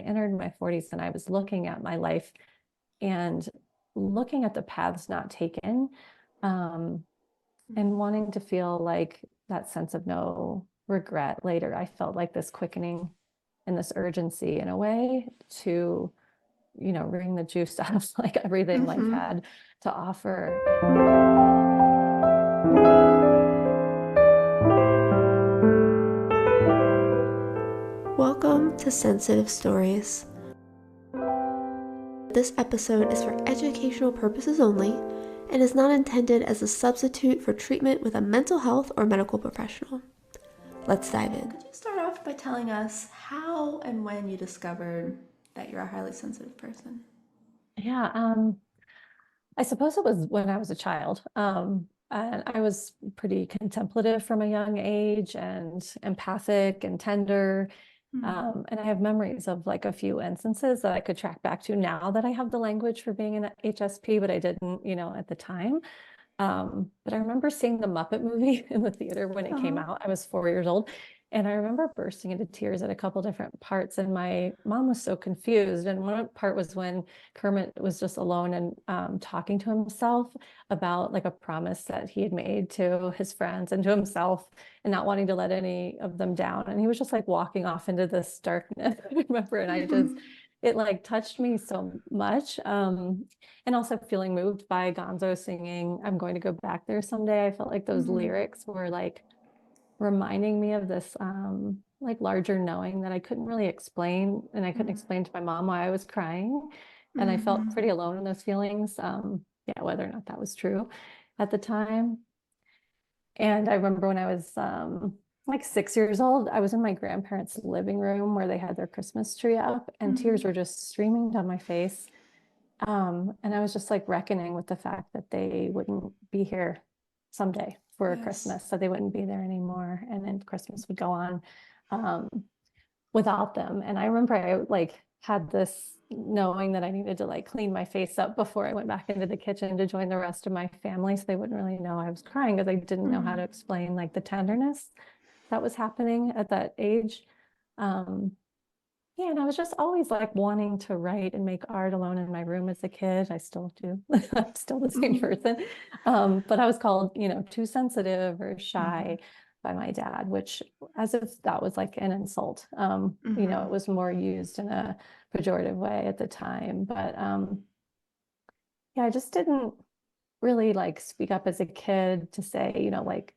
entered my 40s and I was looking at my life and looking at the paths not taken, and wanting to feel like that sense of no regret later. I felt like this quickening and this urgency in a way to, wring the juice out of like everything life had to offer. Welcome to Sensitive Stories. This episode is for educational purposes only and is not intended as a substitute for treatment with a mental health or medical professional. Let's dive in. Could you start off by telling us how and when you discovered that you're a highly sensitive person? Yeah, I suppose it was when I was a child. And I was pretty contemplative from a young age and empathic and tender. And I have memories of like a few instances that I could track back to now that I have the language for being an HSP, but I didn't, at the time. But I remember seeing the Muppet movie in the theater when it came out. I was 4 years old. And I remember bursting into tears at a couple different parts. And my mom was so confused. And one part was when Kermit was just alone and talking to himself about like a promise that he had made to his friends and to himself and not wanting to let any of them down. And he was just like walking off into this darkness, I remember. And it like touched me so much. And also feeling moved by Gonzo singing, I'm going to go back there someday. I felt like those lyrics were like reminding me of this like larger knowing that I couldn't really explain. And I couldn't explain to my mom why I was crying. And I felt pretty alone in those feelings. Yeah, whether or not that was true at the time. And I remember when I was like 6 years old, I was in my grandparents' living room where they had their Christmas tree up, and tears were just streaming down my face. And I was just like reckoning with the fact that they wouldn't be here someday for Christmas, that they wouldn't be there anymore. And then Christmas would go on without them. And I remember I like had this knowing that I needed to like clean my face up before I went back into the kitchen to join the rest of my family, so they wouldn't really know I was crying, because I didn't know how to explain like the tenderness that was happening at that age. Yeah, and I was just always like wanting to write and make art alone in my room as a kid. I still do. I'm still the same person. But I was called, too sensitive or shy by my dad, which as if that was like an insult. It was more used in a pejorative way at the time. But yeah, I just didn't really like speak up as a kid to say, like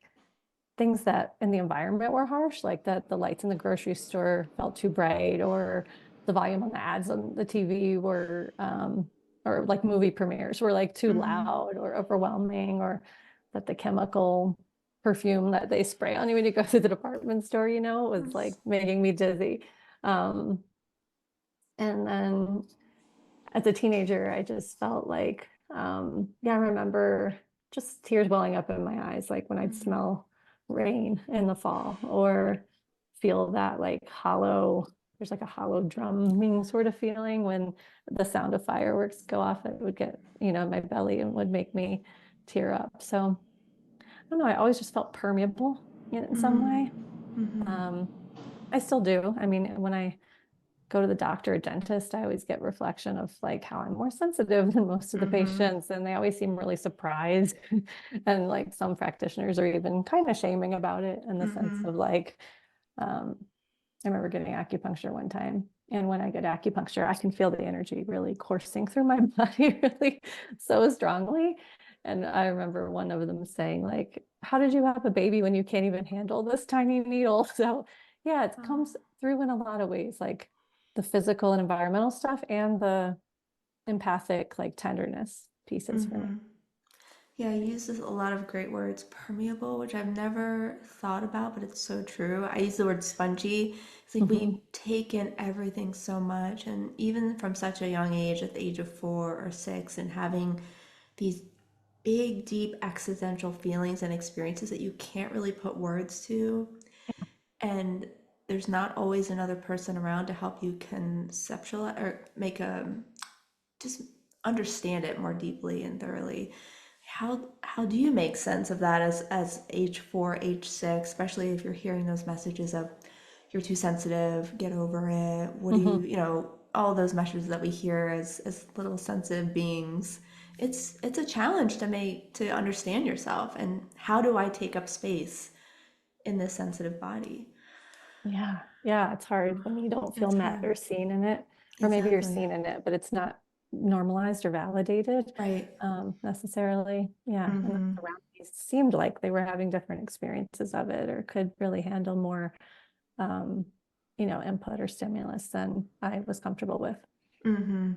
things that in the environment were harsh, like that the lights in the grocery store felt too bright, or the volume on the ads on the TV were, or like movie premieres were like too loud or overwhelming, or that the chemical perfume that they spray on you when you go to the department store, was like making me dizzy. And then as a teenager, I just felt like, yeah, I remember just tears welling up in my eyes, like when I'd smell rain in the fall, or feel that like there's like a hollow drumming sort of feeling when the sound of fireworks go off. It would get, my belly and would make me tear up. So I don't know, I always just felt permeable in some way. I still do. I mean, when I go to the doctor or dentist, I always get reflection of like how I'm more sensitive than most of the patients, and they always seem really surprised. And like some practitioners are even kind of shaming about it, in the sense of like, I remember getting acupuncture one time, and when I get acupuncture, I can feel the energy really coursing through my body really so strongly. And I remember one of them saying like, how did you have a baby when you can't even handle this tiny needle? So yeah, it comes through in a lot of ways, like the physical and environmental stuff and the empathic, like tenderness pieces for me. Yeah, you use a lot of great words. Permeable, which I've never thought about, but it's so true. I use the word spongy. It's like we take in everything so much. And even from such a young age, at the age of 4 or 6, and having these big, deep existential feelings and experiences that you can't really put words to. And there's not always another person around to help you conceptualize or just understand it more deeply and thoroughly. How do you make sense of that as age 4, age 6, especially if you're hearing those messages of you're too sensitive, get over it. What do you, all those messages that we hear as little sensitive beings, it's a challenge to make to understand yourself and how do I take up space in this sensitive body. Yeah. Yeah. It's hard when you don't feel That's met hard. or seen in it, or maybe you're Exactly. seen in it, but it's not normalized or validated Right. necessarily. Yeah. And those Mm-hmm. around me seemed like they were having different experiences of it or could really handle more, um, input or stimulus than I was comfortable with. Mm-hmm.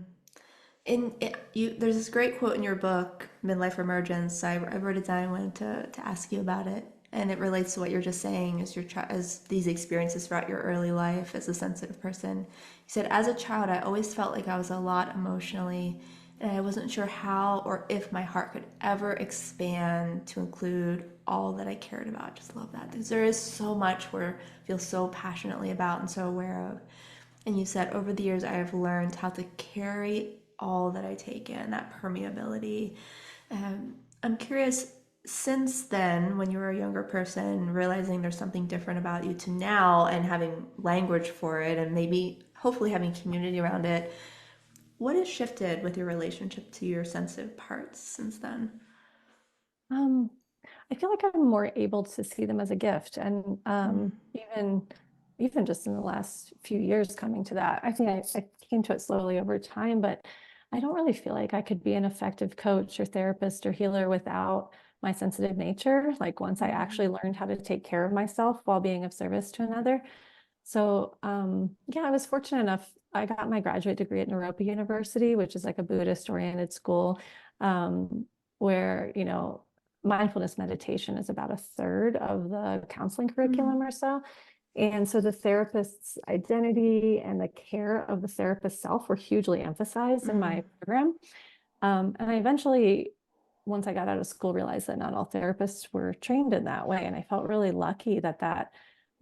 There's this great quote in your book, Midlife Emergence. I wrote it down. I wanted to ask you about it, and it relates to what you're just saying as these experiences throughout your early life as a sensitive person. You said, as a child, I always felt like I was a lot emotionally, and I wasn't sure how or if my heart could ever expand to include all that I cared about. I just love that because there is so much we feel so passionately about and so aware of. And you said, over the years, I have learned how to carry all that I take in, that permeability. I'm curious, since then, when you were a younger person, realizing there's something different about you to now and having language for it and maybe hopefully having community around it, what has shifted with your relationship to your sensitive parts since then? Um, I feel like I'm more able to see them as a gift. And Mm, even just in the last few years coming to that, I think I came to it slowly over time, but I don't really feel like I could be an effective coach or therapist or healer without my sensitive nature. Like once I mm, actually learned how to take care of myself while being of service to another. So yeah, I was fortunate enough. I got my graduate degree at Naropa University, which is like a Buddhist oriented school, um, where, mindfulness meditation is about a third of the counseling mm, curriculum or so. And so the therapist's identity and the care of the therapist self were hugely emphasized in mm, my program. And I eventually, once I got out of school, realized that not all therapists were trained in that way. And I felt really lucky that that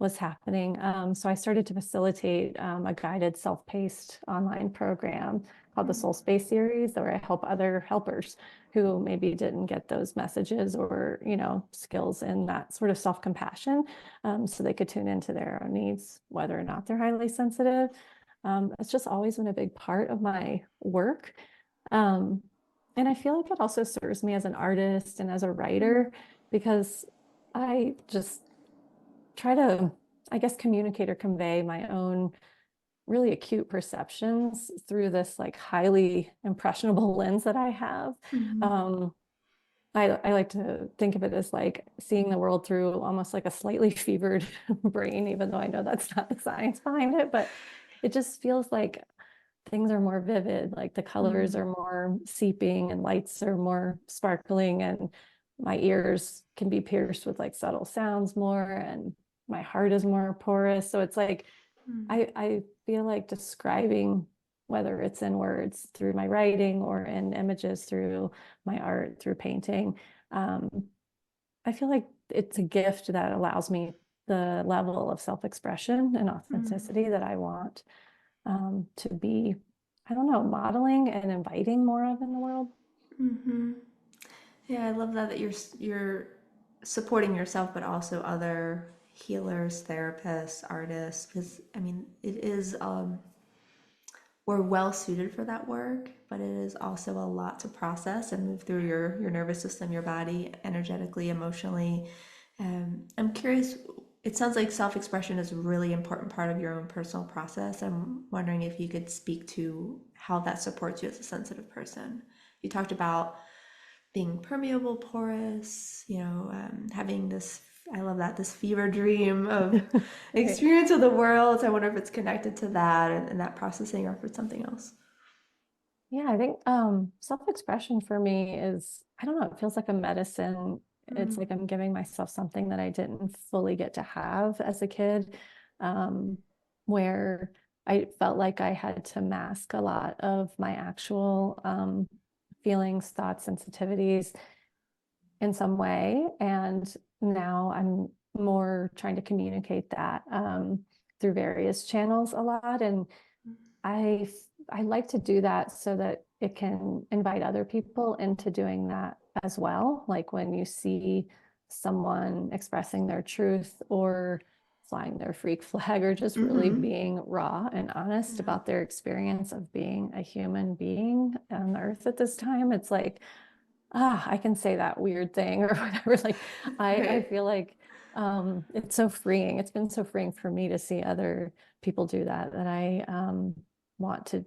was happening. So I started to facilitate a guided self-paced online program called the Soul Space series, where I help other helpers who maybe didn't get those messages or, skills in that sort of self-compassion, so they could tune into their own needs, whether or not they're highly sensitive. It's just always been a big part of my work. Um, and I feel like it also serves me as an artist and as a mm, writer because I just try to, I guess, communicate or convey my own really acute perceptions through this like highly impressionable lens that I have. mm, Um, I like to think of it as like seeing the world through almost like a slightly fevered brain, even though I know that's not the science behind it, but it just feels like things are more vivid, like the colors mm, are more seeping and lights are more sparkling, and my ears can be pierced with like subtle sounds more, and my heart is more porous. So it's like mm, I feel like describing, whether it's in words through my writing or in images through my art, through painting, um, I feel like it's a gift that allows me the level of self-expression and mm, authenticity that I want, to be, I don't know, modeling and inviting more of in the world. mm. Yeah, I love that you're supporting yourself, but also other healers, therapists, artists. Because I mean, it is we're well suited for that work, but it is also a lot to process and move through your nervous system, your body, energetically, emotionally. I'm curious. It sounds like self-expression is a really important part of your own personal process. I'm wondering if you could speak to how that supports you as a sensitive person. You talked about being permeable, porous, having this, I love that, this fever dream of Right. experience of the world. I wonder if it's connected to that and that processing or if it's something else. Yeah, I think self-expression for me is, I don't know, it feels like a medicine. It's Mm, like I'm giving myself something that I didn't fully get to have as a kid, um, where I felt like I had to mask a lot of my actual feelings, thoughts, sensitivities in some way. And now I'm more trying to communicate that through various channels a lot. And I I like to do that so that it can invite other people into doing that as well. Like when you see someone expressing their truth or flying their freak flag or just really Mm-hmm. being raw and honest Yeah. about their experience of being a human being on earth at this time. It's like, I can say that weird thing or whatever. Like I Right. feel like it's so freeing. It's been so freeing for me to see other people do that, that I want to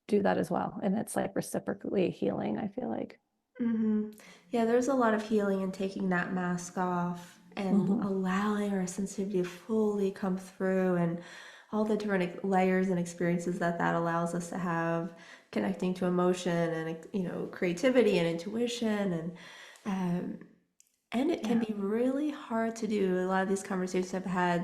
do that as well. And it's like reciprocally healing, I feel like. Mm-hmm. Yeah, there's a lot of healing in taking that mask off and Hmm. allowing our sensitivity to fully come through and all the different layers and experiences that that allows us to have, connecting to emotion and creativity and intuition um, and it can Yeah. be really hard to do. A lot of these conversations I've had,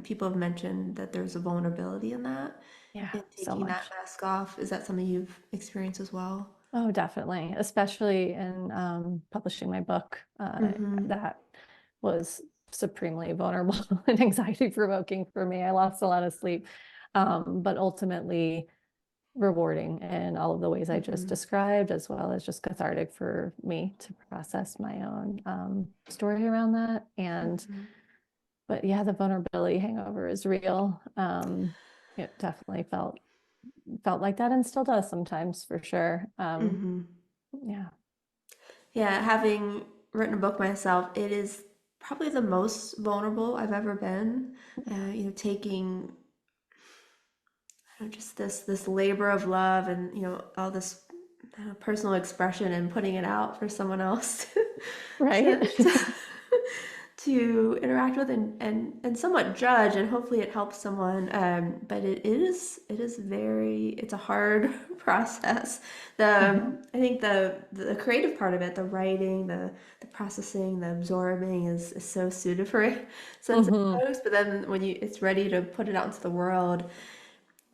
people have mentioned that there's a vulnerability in that, Yeah, in so taking that much. mask off. Is that something you've experienced as well? Oh, definitely. Especially in publishing my book. Mm-hmm. That was supremely vulnerable and anxiety provoking for me. I lost a lot of sleep, but ultimately rewarding in all of the ways I just Mm-hmm. described, as well as just cathartic for me to process my own story around that. And, Mm-hmm. but yeah, the vulnerability hangover is real. It definitely felt like that and still does sometimes for sure. Mm-hmm. Yeah. Yeah, having written a book myself, it is probably the most vulnerable I've ever been. Taking just this labor of love and all this personal expression and putting it out for someone else Right. to to interact with and somewhat judge, and hopefully it helps someone, but it is very, it's a hard process. Mhm. I think the creative part of it, the writing, the processing, the absorbing is so suited for sensitive Mhm. folks, but then when it's ready to put it out into the world,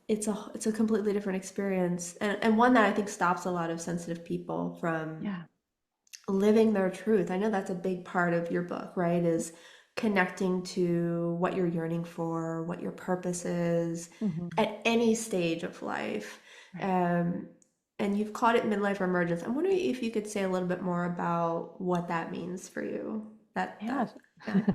it's a completely different experience, and one that I think stops a lot of sensitive people from Yeah. living their truth. I know that's a big part of your book, right? Is connecting to what you're yearning for, what your purpose is Mhm. at any stage of life. Right. Um, and you've called it midlife emergence. I'm wondering if you could say a little bit more about what that means for you. Yeah. Yeah.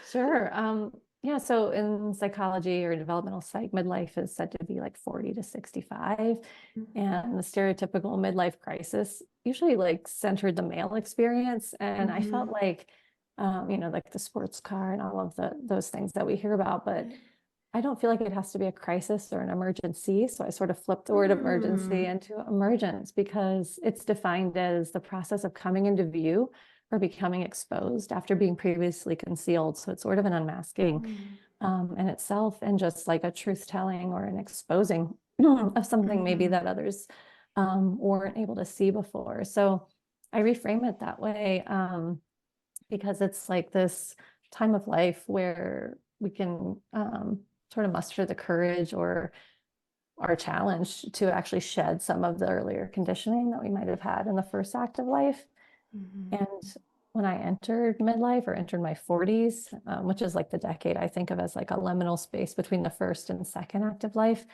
Sure. Yeah, so in psychology or developmental psych, midlife is said to be like 40 to 65. And the stereotypical midlife crisis usually like centered the male experience. And I felt Mm-hmm. like, like the sports car and all of those things that we hear about, but I don't feel like it has to be a crisis or an emergency. So I sort of flipped the word emergency Mm. into emergence because it's defined as the process of coming into view or becoming exposed after being previously concealed. So it's sort of an unmasking Mm. in itself, and just like a truth telling or an exposing of something maybe Mm-hmm. that others weren't able to see before. So I reframe it that way because it's like this time of life where we can sort of muster the courage or are challenged to actually shed some of the earlier conditioning that we might have had in the first act of life. Mm-hmm. And when I entered midlife or entered my 40s, which is like the decade I think of as like a liminal space between the first and second act of life,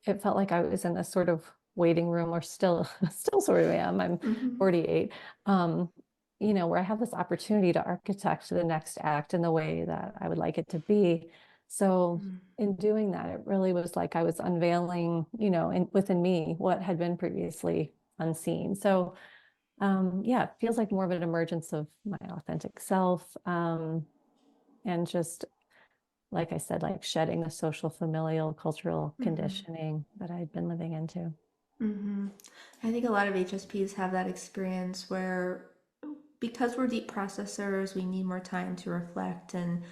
it felt like I was in this sort of waiting room, or still sort of am. I'm Mm-hmm. 48. Where I have this opportunity to architect the next act in the way that I would like it to be. So in doing that, it really was like I was unveiling, within me what had been previously unseen. So yeah, it feels like more of an emergence of my authentic self. And just like I said, like shedding the social, familial, cultural Mm-hmm. conditioning that I'd been living into. Mm-hmm. I think a lot of HSPs have that experience where, because we're deep processors, we need more time to reflect and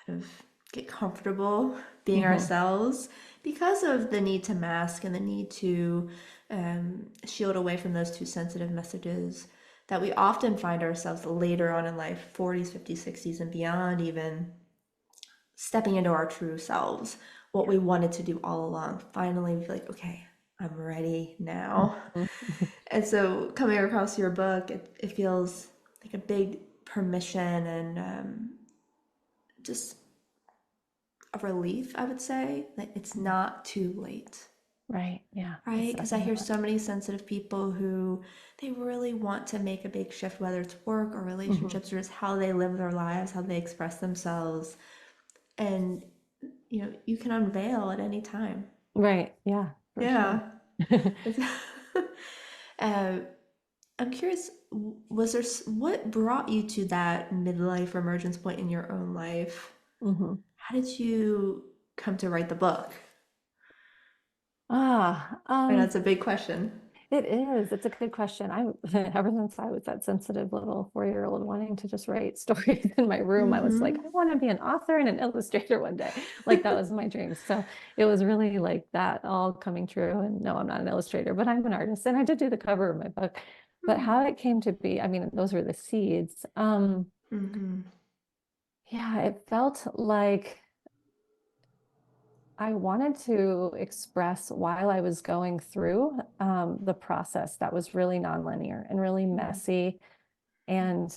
kind of get comfortable being Hmm. ourselves because of the need to mask and the need to shield away from those too sensitive messages, that we often find ourselves later on in life, 40s, 50s, 60s, and beyond, even stepping into our true selves, what Yeah. we wanted to do all along. Finally, we feel like, okay, I'm ready now. Mhm. And so coming across your book, it feels like a big permission and just a relief, I would say, that it's not too late. Right. Yeah. It's Right? Because I definitely hear not. so many sensitive people who they really want to make a big shift, whether it's work or Hmm. relationships or just how they live their lives, how they express themselves. and you can unveil at any time. Right. Yeah, for sure. Yeah. It's- uh, I'm curious, was there what brought you to that midlife emergence point in your own life? hmm How did you come to write the book? Ah, I know it's a big question. it is. It's a good question. I ever since I was that sensitive little 4-year-old wanting to just write stories in my room, I was like, Mm-hmm. I want to be an author and an illustrator one day. Like that was my dream. So it was really like that all coming true. And no, I'm not an illustrator, but I'm an artist. And I did do the cover of my book. But how it came to be, I mean, those were the seeds. Mm-hmm. Yeah, it felt like I wanted to express while I was going through the process that was really nonlinear and really messy and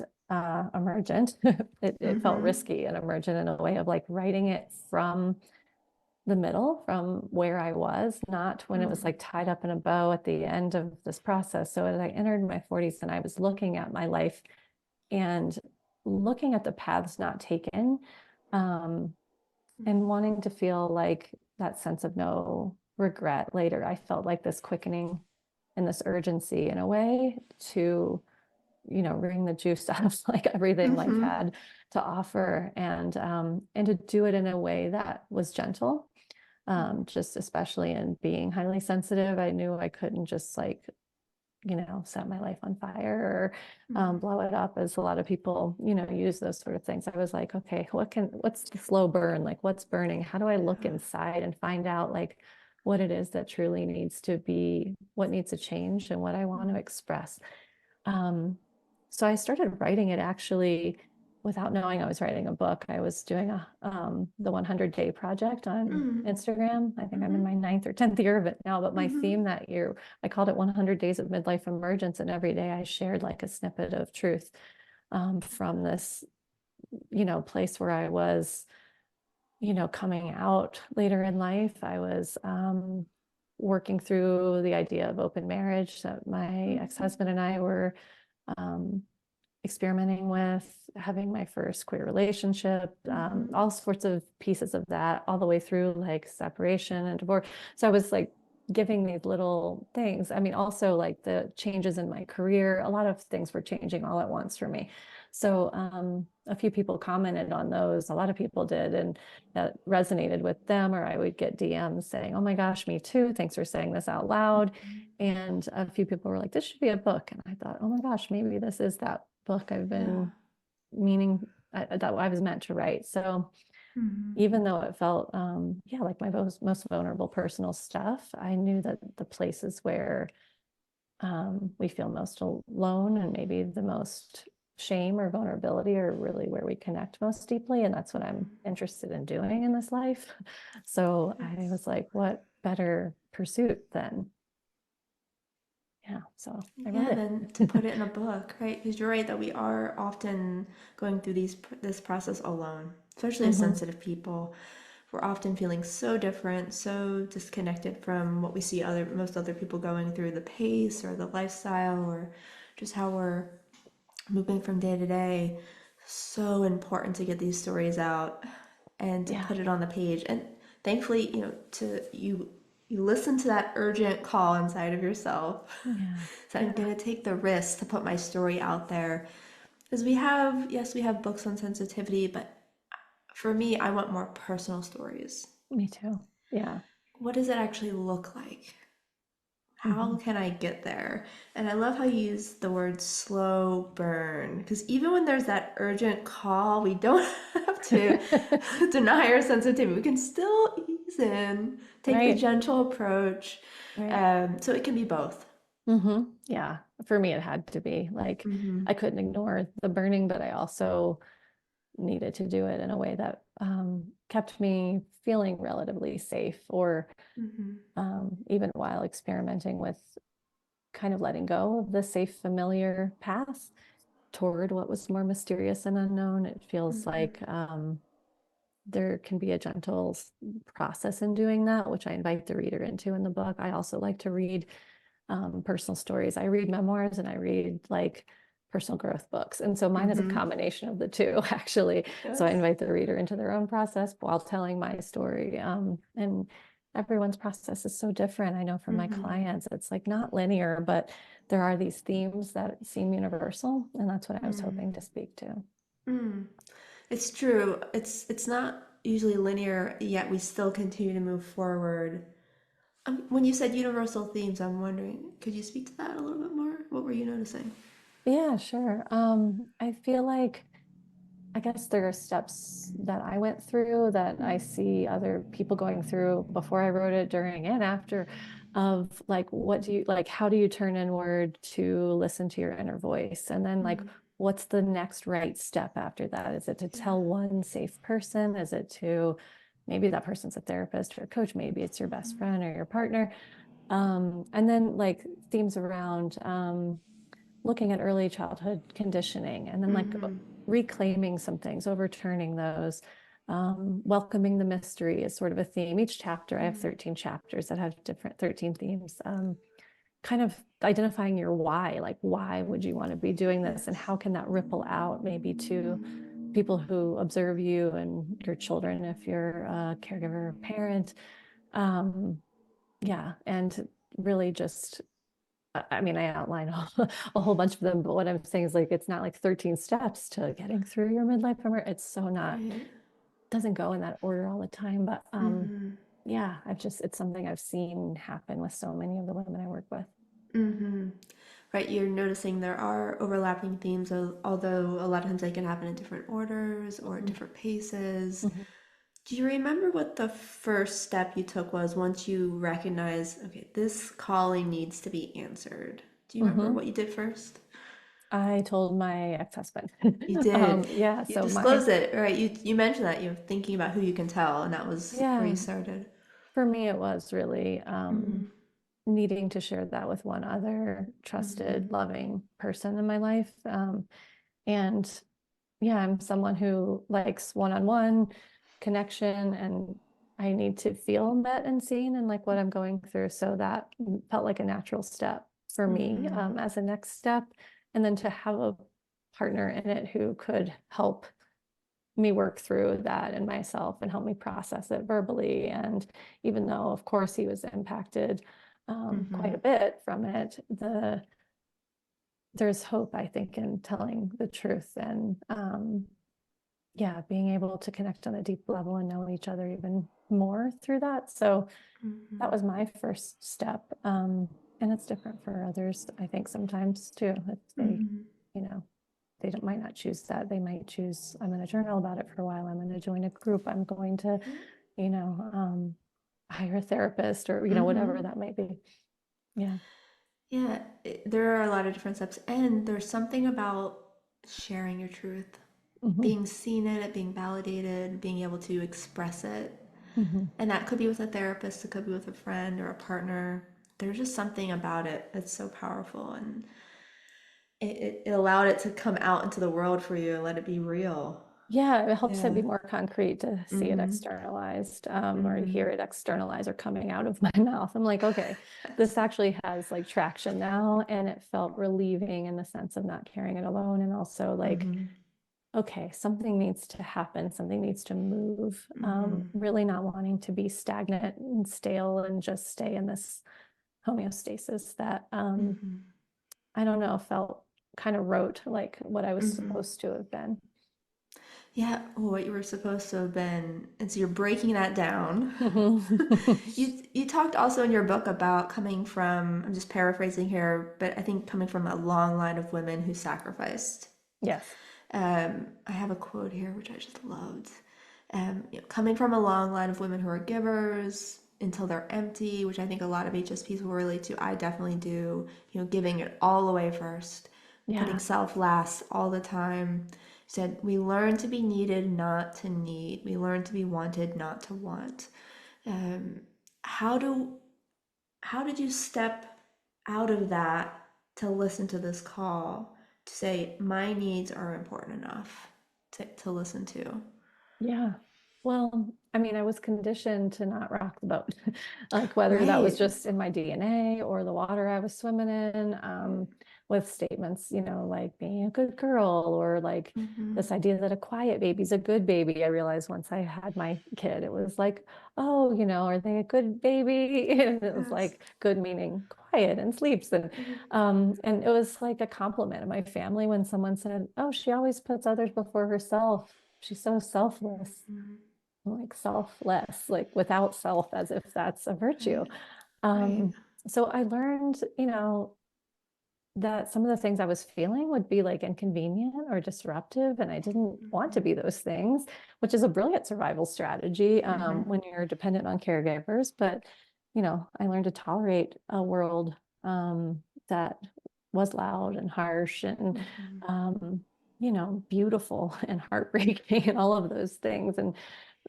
emergent. It felt Mm-hmm. risky and emergent in a way of like writing it from the middle, from where I was, not when it was like tied up in a bow at the end of this process. So as I entered my 40s and I was looking at my life and looking at the paths not taken, um, and wanting to feel like that sense of no regret later. I felt like this quickening and this urgency in a way to, wring the juice out of like everything life Mm-hmm. had to offer, and to do it in a way that was gentle. Just especially in being highly sensitive, I knew I couldn't just like set my life on fire or blow it up as a lot of people, use those sort of things. I was like, okay, what's the slow burn? Like what's burning? How do I look inside and find out like what it is that truly needs to be, what needs to change and what I want to express. Um, so I started writing it actually without knowing I was writing a book. I was doing the 100-day project on Instagram. I think I'm in Mm-hmm. my ninth or 10th year of it now, but my Mm-hmm. theme that year, I called it 100 Days of Midlife Emergence. And every day I shared like a snippet of truth from this, place where I was, coming out later in life. I was working through the idea of open marriage that my ex-husband and I were um, experimenting with, having my first queer relationship, Mm-hmm. all sorts of pieces of that, all the way through like separation and divorce. So I was like giving these little things. I mean, also like the changes in my career, a lot of things were changing all at once for me. So a few people commented on those, a lot of people did, and that resonated with them, or I would get DMs saying, oh my gosh, me too. Thanks for saying this out loud. And a few people were like, this should be a book. And I thought, oh my gosh, maybe this is that book I've Yeah. been meaning that I was meant to write. So Mm-hmm. even though it felt, yeah, like my most vulnerable personal stuff, I knew that the places where we feel most alone and maybe the most shame or vulnerability are really where we connect most deeply. And that's what I'm interested in doing in this life. So I Yes. was like, what better pursuit than, yeah, so I wrote Yeah, it. then to put it in a book, right? Because you're right that we are often going through this process alone, especially as hmm sensitive people. We're often feeling so different, so disconnected from what we see most other people going through, the pace or the lifestyle or just how we're moving from day to day. So important to get these stories out and to Yeah. put it on the page. And thankfully, to you listen to that urgent call inside of yourself. Yeah. So I'm Yeah. gonna take the risk to put my story out there. Because we have books on sensitivity, but for me, I want more personal stories. Me too. Yeah. What does it actually look like? How hmm can I get there? And I love how you use the word slow burn because even when there's that urgent call, we don't have to deny our sensitivity. We can still ease in, take the Right. gentle approach. Right. So it can be both. Yeah. For me, it had to be like Mm-hmm. I couldn't ignore the burning, but I also needed to do it in a way that kept me feeling relatively safe, or Mm-hmm. even while experimenting with kind of letting go of the safe, familiar path toward what was more mysterious and unknown. It feels Mm-hmm. like there can be a gentle process in doing that, which I invite the reader into in the book. I also like to read personal stories. I read memoirs and I read like personal growth books. And so mine is a Mm-hmm. combination of the two, actually. So I Yes. invite the reader into their own process while telling my story. And everyone's process is so different. I know from my Mm-hmm. clients, it's like not linear, but there are these themes that seem universal. And that's what I was Mm. hoping to speak to. Mm. It's true. It's not usually linear, yet we still continue to move forward. When you said universal themes, I'm wondering, could you speak to that a little bit more? What were you noticing? Yeah, sure. I feel like I guess there are steps that I went through that I see other people going through before I wrote it, during and after, of like, what do you like? How do you turn inward to listen to your inner voice? And then, like, Mm. what's the next right step after that? Is it to Yeah. tell one safe person? Is it to maybe that person's a therapist or a coach? Maybe it's your best Mm-hmm. friend or your partner. And then, like, themes around looking at early childhood conditioning and then like Mm-hmm. reclaiming some things, overturning those. Welcoming the mystery is sort of a theme. Each chapter, I have Mm. 13 chapters that have different 13 themes. Kind of identifying your why, like why would you want to be doing this, and Yes. how can that ripple out maybe to people who observe you and your children if you're a caregiver or parent. Um, yeah, and really just I mean, I outline a whole bunch of them, but what I'm saying is like it's not like 13 steps to getting through your midlife emergency. It's so not, Right. doesn't go in that order all the time. But Mm-hmm. yeah, it's something I've seen happen with so many of the women I work with. Mm-hmm. Right, you're noticing there are overlapping themes, although a lot of times they can happen in different orders or at Mhm. different paces. Mhm. Do you remember what the first step you took was once you recognized, okay, this calling needs to be answered? Do you remember Mhm. what you did first? I told my ex-husband. You did. Yeah, You so my disclosed it, right? You mentioned that you're thinking about who you can tell, and that was where yeah, you started. for me it was really Mm-hmm. needing to share that with one other Mm-hmm. trusted, loving person in my life. And yeah, I'm someone who likes one-on-one connection, and I need to feel met and seen and like what I'm going through. So that felt like a natural step for me Mm-hmm. as a next step. And then to have a partner in it who could help me work through that in myself and help me process it verbally. And even though, of course, he was impacted Mm-hmm. quite a bit from it, there's hope, I think, in telling the truth and yeah, being able to connect on a deep level and know each other even more through that. So Mm-hmm. that was my first step. And it's different for others, I think, sometimes too. If they, Mm-hmm. you know, they don't, might not choose that. They might choose, I'm going to journal about it for a while. I'm going to join a group. I'm going to, Yeah. you know, hire a therapist or, whatever Mm-hmm. that might be. Yeah. Yeah, there are a lot of different steps, and there's something about sharing your truth, Hmm. being seen in it, being validated, being able to express it. Hmm. And that could be with a therapist, it could be with a friend or a partner. There's just something about it that's so powerful, and it allowed it to come out into the world for you and let it be real. Yeah, it helps it Yeah. be more concrete to see it Mm-hmm. externalized, or to Mm-hmm. hear it externalized or coming out of my mouth. I'm like, okay, this Yes. actually has like traction now, and it felt relieving in the sense of not carrying it alone, and also like, Mm-hmm. okay, something needs to happen, something needs to move. Mm-hmm. Really not wanting to be stagnant and stale and just stay in this homeostasis that Mm-hmm. I don't know, felt kind of wrote like what I was Mm-hmm. supposed to have been. Yeah, what you were supposed to have been. And so you're breaking that down. You talked also in your book about coming from, I'm just paraphrasing here, but I think coming from a long line of women who sacrificed. Yes. I have a quote here which I just loved. Coming from a long line of women who are givers until they're empty, which I think a lot of HSPs will relate to. I definitely do. Giving it all away first, putting Yeah. self last all the time. Said we learn to be needed, not to need. We learn to be wanted, not to want. Um, how do how did you step out of that to listen to this call to say my needs are important enough to listen to? Yeah. Well, I mean, I was conditioned to not rock the boat, like whether that was Right. just in my DNA or the water I was swimming in, with statements, like being a good girl or like Mm-hmm. this idea that a quiet baby's a good baby. I realized once I had my kid, it was like, oh, are they a good baby? And it was Yes. like good meaning quiet and sleeps. Mm-hmm. And it was like a compliment in my family when someone said, oh, she always puts others before herself. She's so selfless, Mm-hmm. like selfless, like without self, as if that's a virtue. Right. Right. Um, so I learned, that some of the things I was feeling would be like inconvenient or disruptive, and I didn't want to Mm-hmm. be those things, which is a brilliant survival strategy Mm-hmm. when you're dependent on caregivers. But, I learned to tolerate a world that was loud and harsh and, Mm-hmm. um, beautiful and heartbreaking and all of those things. And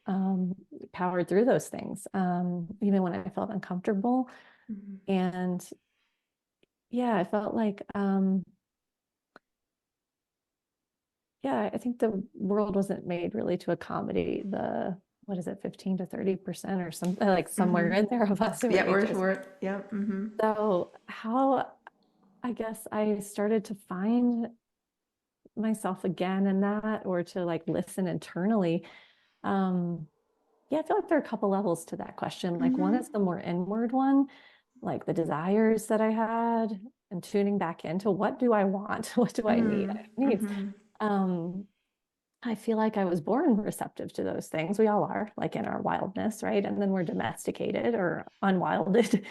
um, powered through those things, even when I felt uncomfortable. Mm-hmm. And yeah, I felt like, yeah, I think the world wasn't made really to accommodate what is it, 15 to 30% or something, like somewhere Mm-hmm. in there of us who are Yeah, HS. we're yeah. Mm-hmm. So how I guess I started to find myself again in that, or to like listen internally. Um, yeah, I feel like there are a couple levels to that question. Like one Mm-hmm. is the more inward one, like the desires that I had, and tuning back into what do I want? What do I need? I have Mm-hmm. needs. Mm-hmm. Um, I feel like I was born receptive to those things. We all are, like in our wildness, right? And then we're domesticated or unwilded,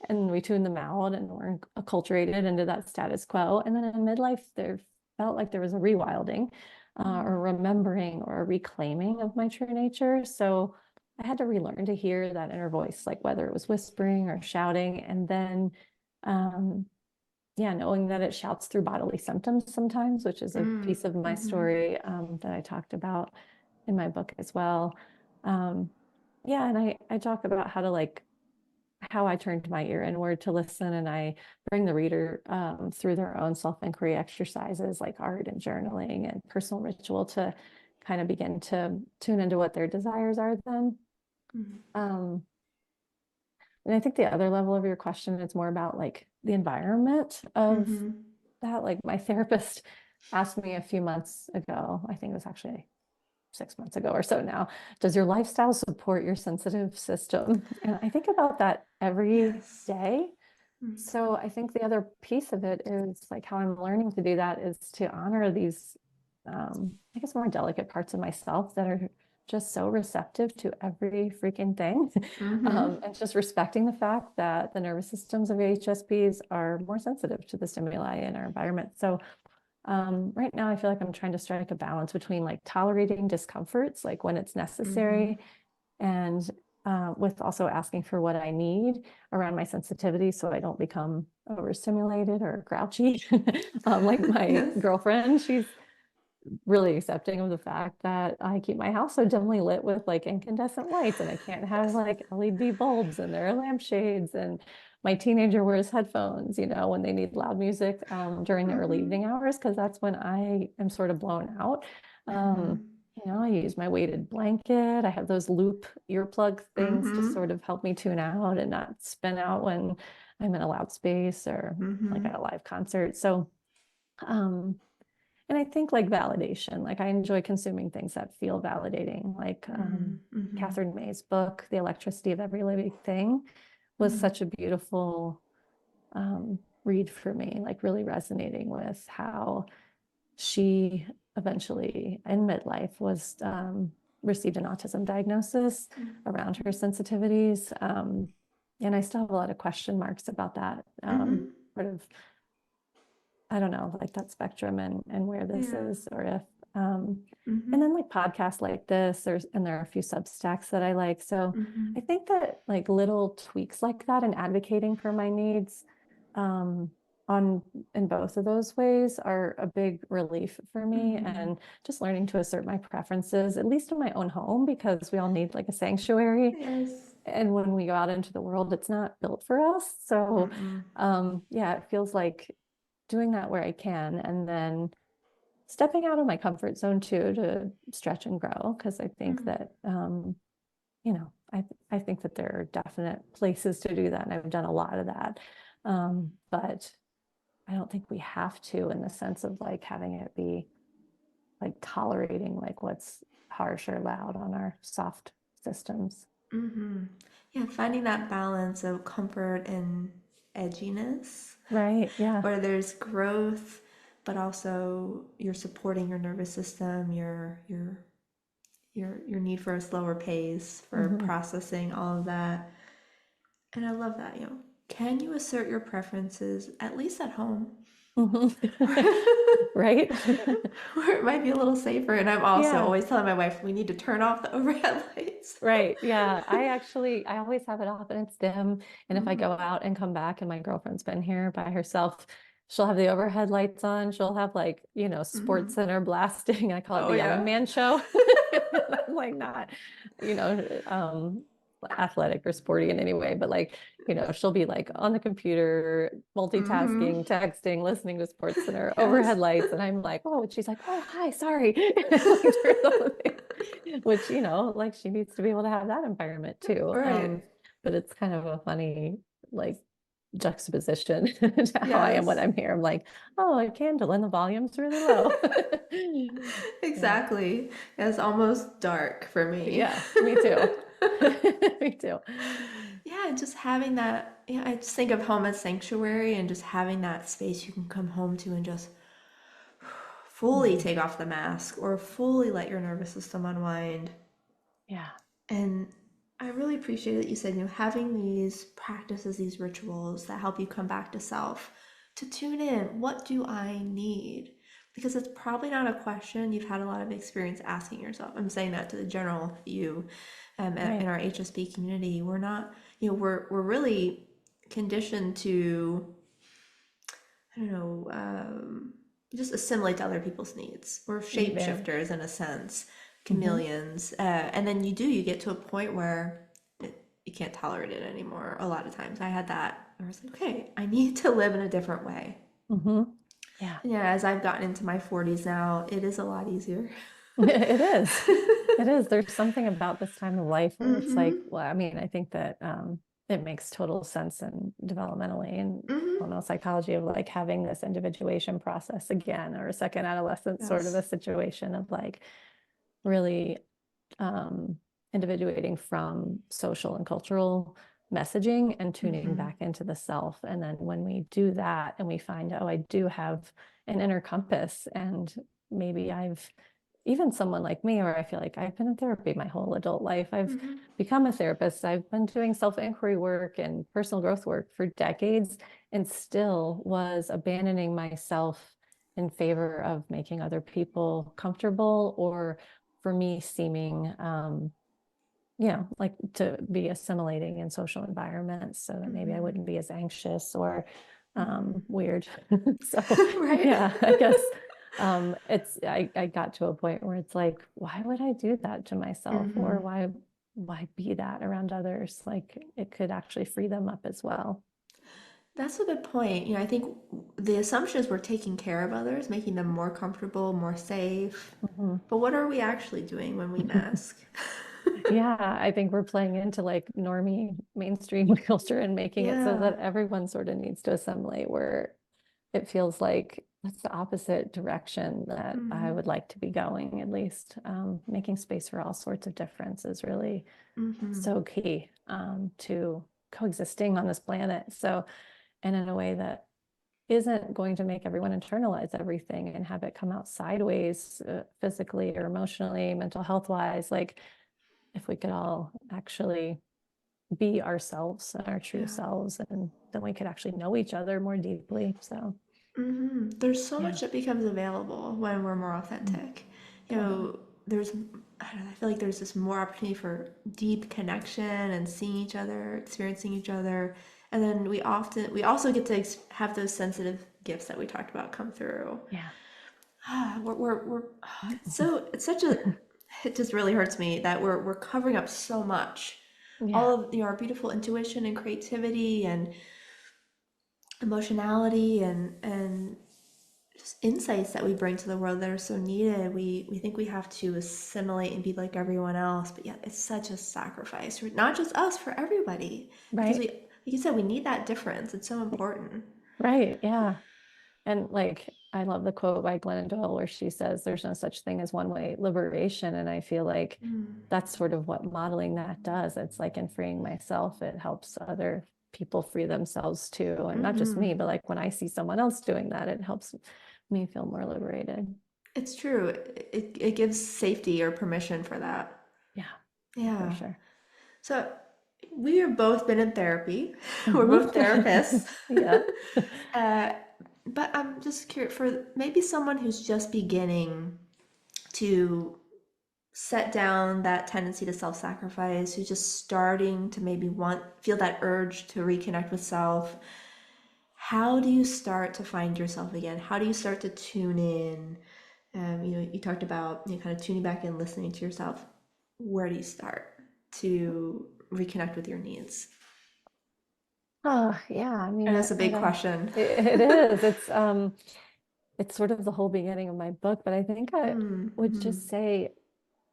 and we tune them out and we're acculturated into that status quo. And then in midlife, there felt like there was a rewilding, or remembering or a reclaiming of my true nature. So I had to relearn to hear that inner voice, like whether it was whispering or shouting. And then um, yeah, knowing that it shouts through bodily symptoms sometimes, which is a piece of my Mm-hmm. story, that I talked about in my book as well. Um, yeah, and I talk about how to like how I turned my ear inward to listen, and I bring the reader through their own self-inquiry exercises like art and journaling and personal ritual to kind of begin to tune into what their desires are then. Um, and I think the other level of your question is more about like the environment of Mm-hmm. that. Like my therapist asked me a few months ago, I think it was actually 6 months ago or so now, does your lifestyle support your sensitive system? And I think about that every Yes. day. So I think the other piece of it is like how I'm learning to do that is to honor these, I guess, more delicate parts of myself that are just so receptive to every freaking thing. Mm-hmm. And just respecting the fact that the nervous systems of HSPs are more sensitive to the stimuli in our environment. So right now, I feel like I'm trying to strike a balance between like tolerating discomforts, like when it's Mm-hmm. necessary, and with also asking for what I need around my sensitivity so I don't become overstimulated or grouchy. Like my Yes. girlfriend, she's really accepting of the fact that I keep my house so dimly lit with like incandescent lights, and I can't have Yes. like LED bulbs, and there are lampshades, and my teenager wears headphones, when they need loud music during the early Mm-hmm. evening hours, because that's when I am sort of blown out. Um, Mm-hmm. I use my weighted blanket. I have those loop earplug things to Mm-hmm. sort of help me tune out and not spin out when I'm in a loud space or like Mm-hmm. at a live concert. So, um, and I think like validation, like I enjoy consuming things that feel validating, like Mm-hmm. Catherine May's book, The Electricity of Every Living Thing, was Mm-hmm. such a beautiful read for me, like really resonating with how she eventually in midlife was received an autism diagnosis around her sensitivities. And I still have a lot of question marks about that, Mm-hmm. sort of, I don't know, like that spectrum and where this Yeah. is, or if, um, and Mm-hmm. then like podcasts like this, and there are a few Substacks that I like. So Mm-hmm. I think that like little tweaks like that and advocating for my needs, um, on in both of those ways are a big relief for me. Mm-hmm. And just learning to assert my preferences, at least in my own home, because we all need like a sanctuary. Yes. And when we go out into the world, it's not built for us. So Mm-mm. yeah, it feels like doing that where I can, and then stepping out of my comfort zone too to stretch and grow, because I think Mm, that you know, I think that there are definite places to do that, and I've done a lot of that. But I don't think we have to, in the sense of like having it be like tolerating like what's harsh or loud on our soft systems. mm-hmm. Yeah, finding that balance of comfort and edginess, Right. Yeah. where there's growth, but also you're supporting your nervous system, your need for a slower pace, for Hmm. processing all of that. And I love that, can you assert your preferences at least at home? Hmm. Right. Where it might be a little safer. And I'm also Yeah. always telling my wife we need to turn off the overhead lights. Right. Yeah. I always have it off and it's dim. And if I go Mhm. out and come back and my girlfriend's been here by herself, she'll have the overhead lights on. She'll have like, Sports Mhm. Center blasting. I call it Oh the Yelling yeah. Man show. I'm like not, you know, um, athletic or sporty in any way, but like, she'll be like on the computer, Mhm. multitasking, texting, listening to Sports Center, overhead Yes. lights. And I'm like, oh, and she's like, oh, hi, sorry. Like, turns on the thing. Which, like she needs to be able to have that environment too. Right. But it's kind of a funny like juxtaposition to how I am when Yes. I'm here. I'm like, oh, a candle and the volume's really low. Yeah. Exactly. It's almost dark for me. Yeah, me too. Me too. Yeah, just having that, I just think of home as sanctuary and just having that space you can come home to and just fully Mhm. take off the mask or fully let your nervous system unwind. Yeah. And I really appreciate that you said, having these practices, these rituals that help you come back to self, to tune in. What do I need? Because it's probably not a question you've had a lot of experience asking yourself. I'm saying that to the general you, in Right. our HSP community. We're not, we're really conditioned to, I don't know, just assimilate to other people's needs. We're Very. shapeshifters in a sense, Hmm. chameleons. And then you get to a point where you can't tolerate it anymore. A lot of times I had that. I was like, okay, I need to live in a different way. Hmm. Yeah. And yeah, as I've gotten into my 40s now, it is a lot easier. It is. It is. There's something about this time of life where it's like, Mm-hmm. well, I mean, I think that it makes total sense and developmentally and Mm-hmm. psychology of like having this individuation process again, or a second adolescence sort of Yes. a situation of like really um, individuating from social and cultural messaging and tuning Mm-hmm. back into the self. And then when we do that and we find, oh, I do have an inner compass, and maybe I've even someone like me, or I feel like I've been in therapy my whole adult life. I've Mm-hmm. become a therapist. I've been doing self-inquiry work and personal growth work for decades, and still was abandoning myself in favor of making other people comfortable, or for me seeming like to be assimilating in social environments so that maybe I Mm-hmm. wouldn't be as anxious or Mm-hmm. weird. So Right. yeah, I guess I got to a point where it's like, why would I do that to myself? Mm-hmm. Or why be that around others? Like it could actually free them up as well. That's a good point. I think the assumption is we're taking care of others, making them more comfortable, more safe. Mhm. But what are we actually doing when we mask? Yeah, I think we're playing into like normie mainstream culture and making it so Yeah. that everyone sort of needs to assimilate, where it feels like that's the opposite direction that I Mm-hmm. would like to be going, at least. Making space for all sorts of difference is really Mm-hmm. so key to coexisting on this planet. So, and in a way that isn't going to make everyone internalize everything and have it come out sideways, physically or emotionally, mental health wise. Like, if we could all actually be ourselves and our true Yeah. selves, and then we could actually know each other more deeply. So, Mm-hmm. There's so yeah. much that becomes available when we're more Mm. authentic. Totally. There's, I don't know, I feel like there's just more opportunity for deep connection and seeing each other, experiencing each other. And then we also get to have those sensitive gifts that we talked about come through. Yeah. It's such a, it just really hurts me that we're covering up so much. Yeah. All of, our beautiful intuition and creativity and emotionality and just insights that we bring to the world that are so needed. We think we have to assimilate and be like everyone else, but yet it's such a sacrifice for not just us, for everybody. Because Right. like you said, we need that difference. It's so important. Right. Yeah. And like, I love the quote by Glennon Doyle where she says, there's no such thing as one way liberation. And I feel like Mm. that's sort of what modeling that does. It's like in freeing myself, it helps other people free themselves too. And not just me, Mm-hmm. but like when I see someone else doing that, it helps me feel more liberated. It's true. It gives safety or permission for that. Yeah, for Yeah. sure. So we have both been in therapy. We're both therapists. Mhm. Yeah. uh, but I'm just curious for maybe someone who's just beginning to set down that tendency to self-sacrifice, who's just starting to maybe feel that urge to reconnect with self. How do you start to find yourself again? How do you start to tune in? You talked about kind of tuning back in, listening to yourself. Where do you start to reconnect with your needs? Oh, yeah. I mean, And that's a I big don't, question. it is. It's sort of the whole beginning of my book, but I think I would Mm-hmm. just say,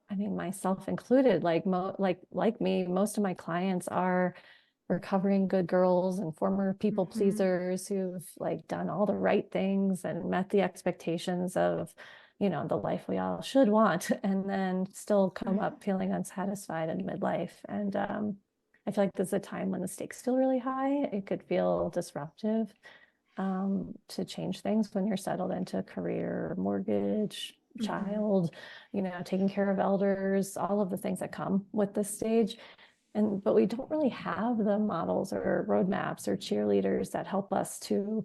I mean, myself included, like me, most of my clients are recovering good girls and former people Mm-hmm. pleasers who've like done all the right things and met the expectations of, the life we all should want, and then still come Right. up feeling unsatisfied in midlife. And I feel like there's a time when the stakes feel really high. It could feel disruptive to change things when you're settled into a career, mortgage, Mm-hmm. child, taking care of elders, all of the things that come with this stage. But we don't really have the models or roadmaps or cheerleaders that help us to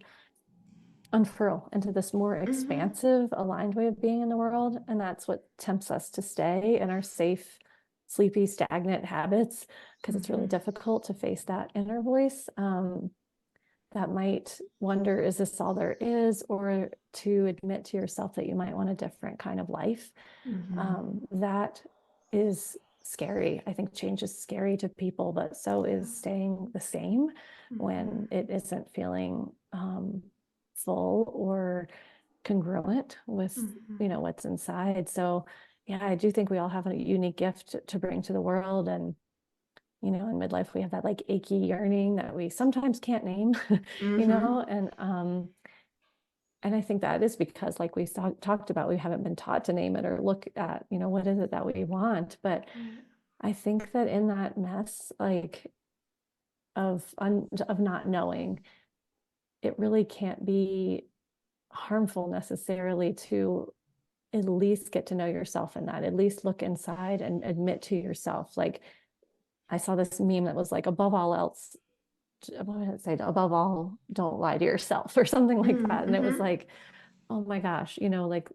unfurl into this more Mm-hmm. expansive, aligned way of being in the world. And that's what tempts us to stay in our safe, sleepy, stagnant habits, because it's really Mm-hmm. difficult to face that inner voice. That might wonder, is this all there is? Or to admit to yourself that you might want a different kind of life. Mm-hmm. That is scary. I think change is scary to people, but so is staying the same Mm-hmm. when it isn't feeling full or congruent with Mm-hmm. what's inside. So yeah, I do think we all have a unique gift to bring to the world. And in midlife we have that like achy yearning that we sometimes can't name, Mm-hmm. and I think that is because, like we talked about, we haven't been taught to name it or look at, what is it that we want. But Right. I think that in that mess, like of not knowing, it really can't be harmful necessarily to at least get to know yourself in that, at least look inside and admit to yourself. Like I saw this meme that was like, above all else, what did it say? Above all, don't lie to yourself or something like that. And it was Mm-hmm. like, oh my gosh, like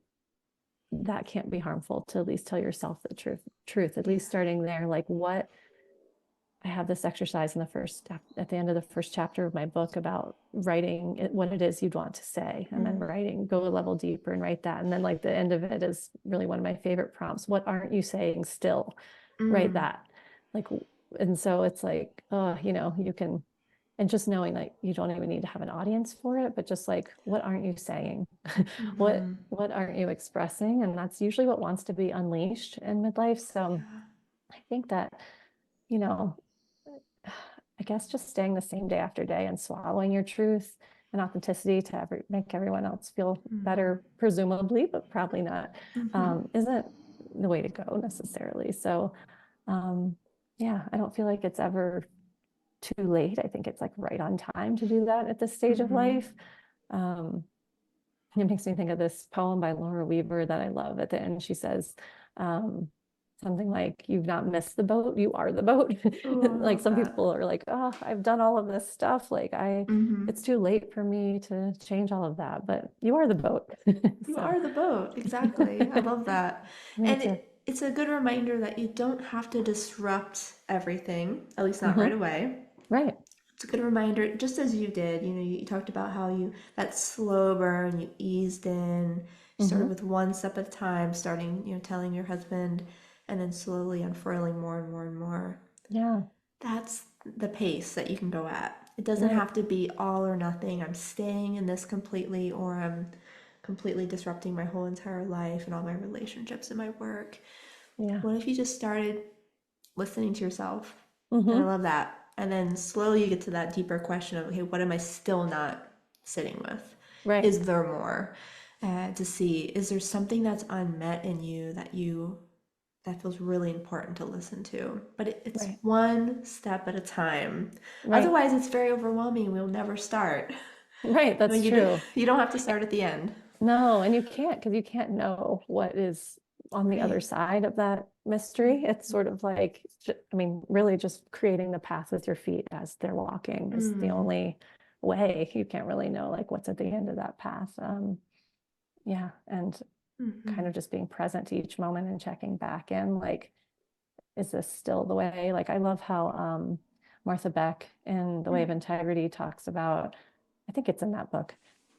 that can't be harmful to at least tell yourself the truth, at Yeah. least starting there. Like, what I have this exercise in at the end of the first chapter of my book about writing what it is you'd want to say, and then Mm. go a level deeper and write that. And then like the end of it is really one of my favorite prompts. What aren't you saying still? Write Mm. that. Like, and so it's like, oh, you can, and just knowing that you don't even need to have an audience for it, but just like, what aren't you saying? what Mm-hmm. what aren't you expressing? And that's usually what wants to be unleashed in midlife. So Yeah. I think that, you know, I guess just staying the same day after day and swallowing your truth and authenticity to make everyone else feel Mm-hmm. better, presumably, but probably not, Mm-hmm. isn't the way to go necessarily. So, um, yeah, I don't feel like it's ever too late. I think it's like right on time to do that at this stage of Mm-hmm. life. Um, it makes me think of this poem by Laura Weaver that I love. At the end, she says um, something like, "You've not missed the boat, you are the boat." Oh, I Like love some that. people are like, "Oh, I've done all of this stuff. Like Mm-hmm. it's too late for me to change all of that." But you are the boat. You So are the boat. Exactly. I love that. me And too. it's a good reminder that you don't have to disrupt everything, at least not right Hmm. away. Right. It's a good reminder, just as you did. You talked about how that slow burn, you eased in, you started Hmm. with one step at a time, starting, telling your husband, and then slowly unfurling more and more and more. Yeah. That's the pace that you can go at. It doesn't Right. have to be all or nothing. I'm staying in this completely, or I'm completely disrupting my whole entire life and all my relationships and my work. Yeah. What if you just started listening to yourself? And I Hmm. love that. And then slowly you get to that deeper question of, okay, what am I still not sitting with? Right. Is there more? To see, is there something that's unmet in you that feels really important to listen to? But it's Right. one step at a time. Right. Otherwise, it's very overwhelming. We'll never start. Right. I mean, That's true. you don't have to start at the end. No, and you can't because you can't know what is on the other Right. side of that mystery. It's sort of like, I mean, really just creating the path with your feet as they're walking is the Mm. only way. You can't really know like what's at the end of that path. Yeah, and kind Mm-hmm. of just being present to each moment and checking back in, like, is this still the way? Like, I love how Martha Beck in The Way of Integrity talks about, I think it's in that book,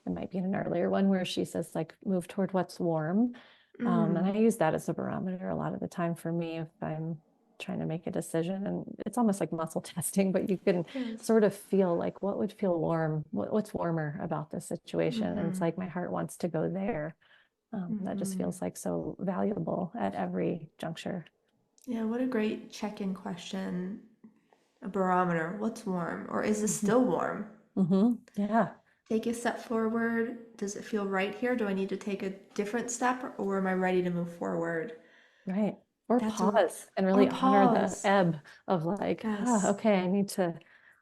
it might be in an earlier one, where she says, like, move toward what's warm. And I Mm. use that as a barometer a lot of the time for me if I'm trying to make a decision. And it's almost like muscle testing, but you can Yes. sort of feel like what would feel warm, what's warmer about this situation. And it's Mm-hmm. like my heart wants to go there. That just Mm-hmm. feels like so valuable at every juncture. Yeah, what a great check-in question. A barometer. What's warm? Or is this Hmm. still warm? Yeah, Take a step forward. Does it feel right here? Do I need to take a different step or am I ready to move forward? right. Or That's a, pause and or really honor the pause. ebb of like, Yes, okay, I need to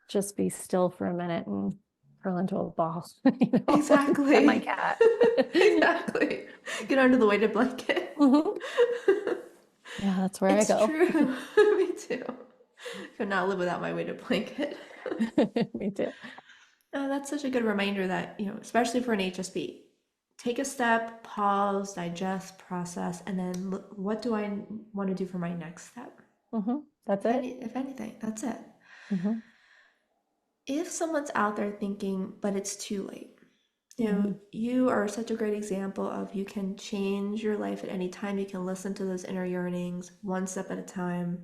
just be still for a minute and curl into a ball, pet my exactly. cat. Exactly. Get under the weighted blanket. Mhm. Yeah, that's where I It's go. true. Me too. Could not live without my weighted blanket. Me too. That's such a good reminder that, especially for an HSP, take a step, pause, digest, process, and then look, what do I want to do for my next step? That's it. If anything, that's it. Hmm. If someone's out there thinking, but it's too late, Hmm. you are such a great example of you can change your life at any time. You can listen to those inner yearnings one step at a time,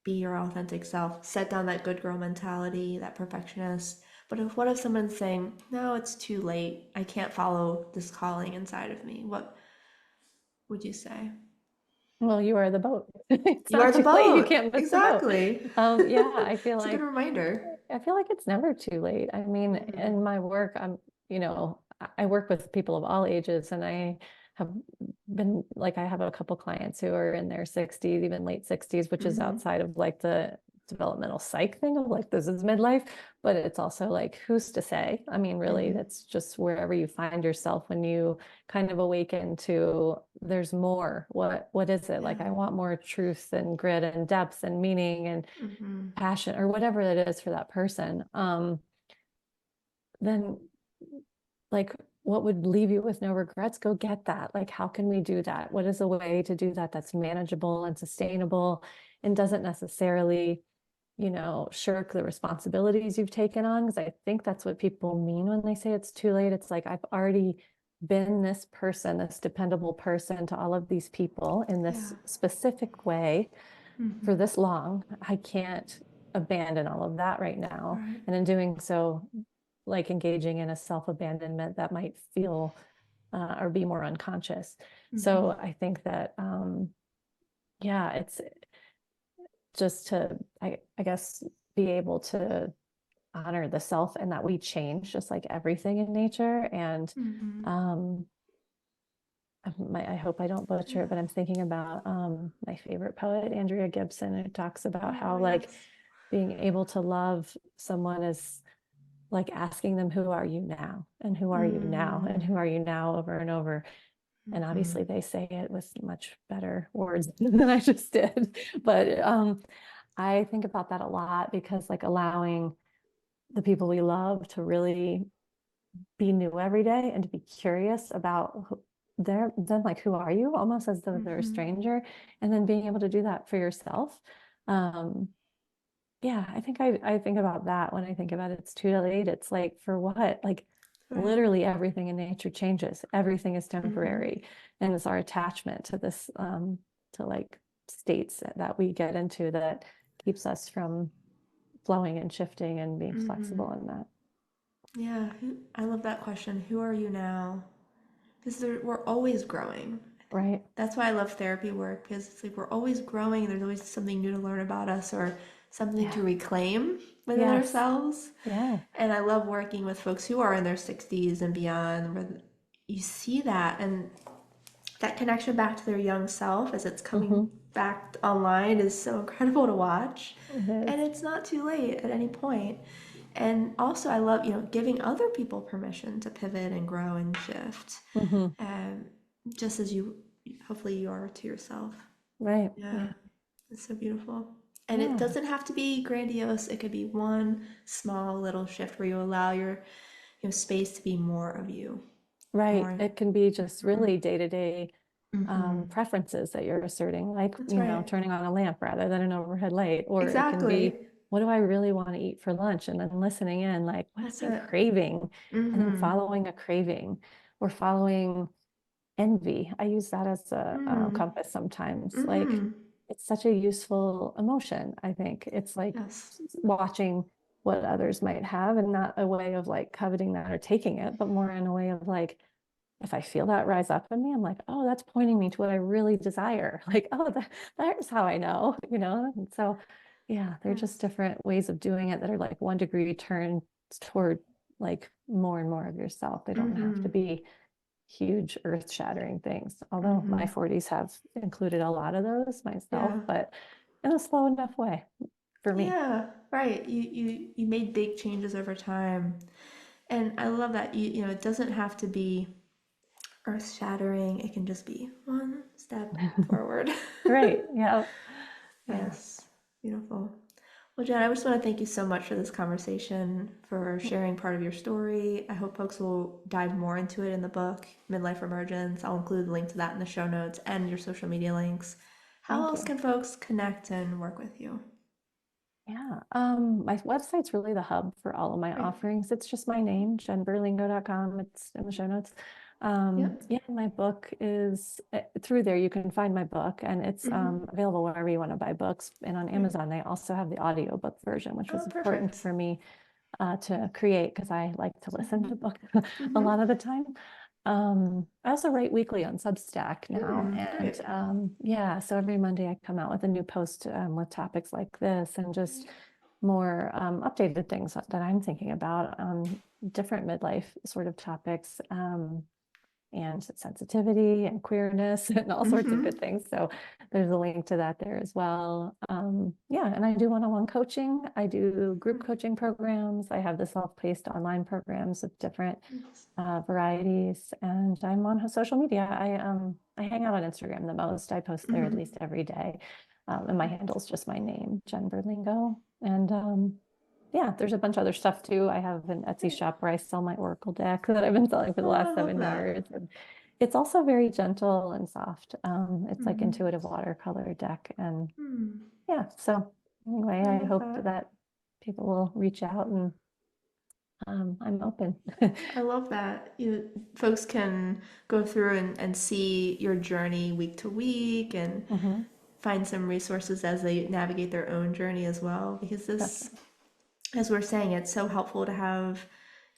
be your authentic self, set down that good girl mentality, that perfectionist. But what if someone's saying, no, it's too late. I can't follow this calling inside of me. What would you say? Well, you are the boat. It's You are not the too late. You boat. can't miss the boat. Exactly. Yeah, I feel It's a good like reminder. it's never too late. I mean, Mm-hmm. in my work, I work with people of all ages, and I have been like, I have a couple clients who are in their 60s, even late 60s, which is Mm-hmm. outside of like the developmental psych thing of like, this is midlife, but it's also like, who's to say? I mean, really, Mm-hmm. that's just wherever you find yourself when you kind of awaken to there's more. What is it? Yeah. Like, I want more truth and grit and depth and meaning and Mm-hmm. passion or whatever it is for that person. Then like, what would leave you with no regrets? Go get that. Like, how can we do that? What is a way to do that that's manageable and sustainable and doesn't necessarily, shirk the responsibilities you've taken on? Because I think that's what people mean when they say it's too late. It's like, I've already been this person, this dependable person to all of these people in this Yeah. specific way for Mm-hmm. this long. I can't abandon all of that right now. Right. And in doing so, like engaging in a self-abandonment that might feel or be more unconscious. Mm-hmm. So I think that, yeah, it's just to, I guess, be able to honor the self and that we change just like everything in nature. And Mm-hmm. um, I hope I don't butcher it, Yeah. but I'm thinking about my favorite poet, Andrea Gibson, who talks about Oh, how like yes. being able to love someone is like asking them, who are you now? And who are you now? And Mm. who are you now over and over? And Mm-hmm. obviously they say it with much better words than I just did. But I think about that a lot because like allowing the people we love to really be new every day and to be curious about then like, who are you? Almost as though they're a Mm-hmm. stranger. And then being able to do that for yourself. Um, yeah, I think I think about that when I think about it. It's too late. It's like, for what? Like, Right. literally everything in nature changes. Everything is Mm-hmm. temporary. And it's our attachment to this, to like states that we get into that keeps us from flowing and shifting and being Mm-hmm. flexible in that. Yeah. I love that question. Who are you now? because we're always growing. I think Right. that's why I love therapy work because it's like we're always growing. There's always something new to learn about us or something Yeah. to reclaim within Yes. ourselves. Yeah. And I love working with folks who are in their 60s and beyond, where you see that and that connection back to their young self as it's coming Hmm. back online is so incredible to watch. It And is. it's not too late at any point. And also, I love, giving other people permission to pivot and grow and shift, Hmm. um, just as hopefully, you are to yourself. Right. Yeah, Yeah. it's so beautiful. And it Yeah. doesn't have to be grandiose. It could be one small little shift where you allow your space to be more of you, Right. more. It can be just Mhm. really day-to-day Mhm. preferences that you're asserting, like, That's right. turning on a lamp rather than an overhead light. Or it can be, Exactly. what do I really want to eat for lunch? And then listening in, like, what am That's I it. craving? And then Mm-hmm. following a craving or following envy. I use that as a Mm. compass sometimes. Like, Mm-hmm. it's such a useful emotion, I think. It's like Yes. watching what others might have, and not a way of like coveting that or taking it, but more in a way of like, if I feel that rise up in me, I'm like, oh, that's pointing me to what I really desire. Like, oh, that's how I know, And so, yeah, they're just Yes. different ways of doing it that are like 1 degree turn toward like more and more of yourself. They don't have Mm-hmm. to be huge earth-shattering things, although Mm-hmm. my 40s have included a lot of those myself, Yeah. but in a slow enough way for me. Yeah. Right. You made big changes over time. And I love that it doesn't have to be earth shattering. It can just be one step forward. Right. Yeah. Yeah. Yes. Beautiful. Well, Jen, I just want to thank you so much for this conversation, for sharing part of your story. I hope folks will dive more into it in the book, Midlife Emergence. I'll include a link to that in the show notes and your social media links. How Thank else you. can folks connect and work with you? Yeah. My website's really the hub for all of my Great. offerings. It's just my name, jenberlingo.com. It's in the show notes. Yep. Yeah, my book is through there. You can find my book, and it's Mm-hmm. available wherever you want to buy books. And on Great. Amazon, they also have the audiobook version, which was Oh, important perfect. for me to create because I like to listen to Mm-hmm. books a Mm-hmm. lot of the time. I also write weekly on Substack now, Mm, and great. yeah, so every Monday I come out with a new post with topics like this and just more updated things that I'm thinking about on different midlife sort of topics. And sensitivity and queerness and all sorts of Mm-hmm. good things. So there's a link to that there as well. Yeah, and I do one-on-one coaching. I do group coaching programs. I have the self-paced online programs of different varieties, and I'm on social media. I hang out on Instagram the most. I post there at Mm-hmm. least every day, and my handle is just my name, Jen Berlingo. And yeah, there's a bunch of other stuff too. I have an Etsy Great. shop where I sell my oracle deck that I've been selling for the Oh, I last love 7 years. that. And it's also very gentle and soft. It's like Mm-hmm. intuitive watercolor deck. And Hmm. yeah, so anyway, I I love hope that. that people will reach out, and I'm open. I love that. Folks can go through and see your journey week to week and Hmm. find some resources as they navigate their own journey as well. Because this, Definitely. as we're saying, it's so helpful to have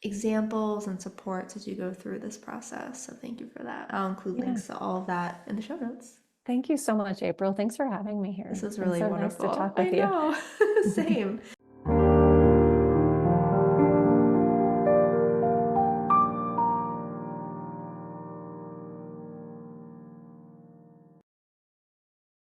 examples and supports as you go through this process. So thank you for that. I'll include Yeah. links to all of that in the show notes. Thank you so much, April. Thanks for having me This here. It's was been really so nice to wonderful. talk I with you. know. Same.